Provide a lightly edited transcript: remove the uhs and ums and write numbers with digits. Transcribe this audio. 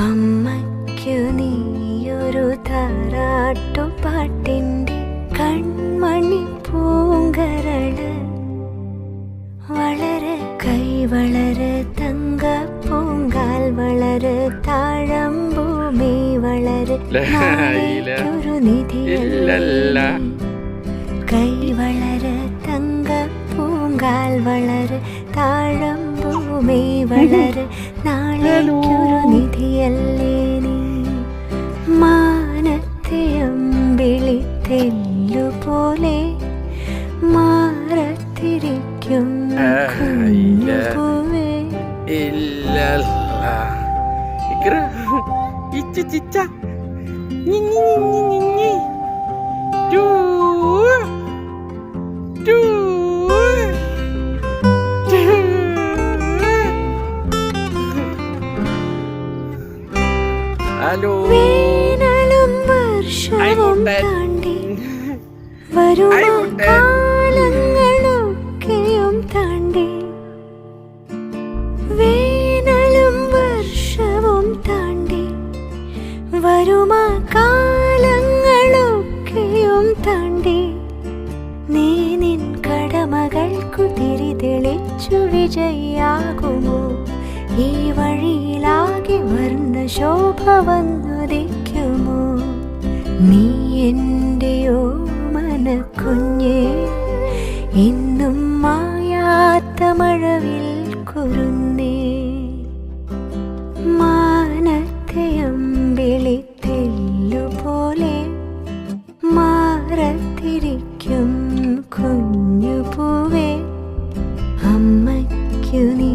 അമ്മയ്ക്കു നീയൊരു താരാട്ടുപാട്ടിൻ്റെ കൺമണി പൂങ്കരള്. വളര് കൈ വളര് തങ്ക പൂങ്കാൽ വളര് താഴമ്പൂമി വളര് നാളേക്കൊരു നിധിയല്ല. കൈ വളര് തങ്ക പൂങ്കാൽ വളര് താഴമ്പൂമി വളര് നാളേക്കൊരു നിധിയല്ലേ നീ. മാനത്തെ അമ്പിളിത്തെല്ലുപോലെ മാറത്തിരിക്കും കുഞ്ഞുപൂവേ. വേനലും വർഷവും താണ്ടി വരും കാലങ്ങളൊക്കെയും താണ്ടി. വേനലും വർഷവും താണ്ടി വരുമാ കാലങ്ങളൊക്കെയും താണ്ടി. നീ നിൻ കടമകൾക്കു തിരി തെളിച്ചു വിജയിയാകുമോ? ഈ വഴിയിലാകെ വർണ്ണ ശോഭ വന്നുദിക്കുമോ? നീ എൻ്റെയോ മനക്കുഞ്ഞേ, ഇന്നും മായാത്ത മഴവിൽ കുരുന്നേ. മാനത്തെ അമ്പിളിത്തെല്ലുപോലെ മാറത്തിരിക്കും കുഞ്ഞുപൂവേ. അമ്മയ്ക്കു നീ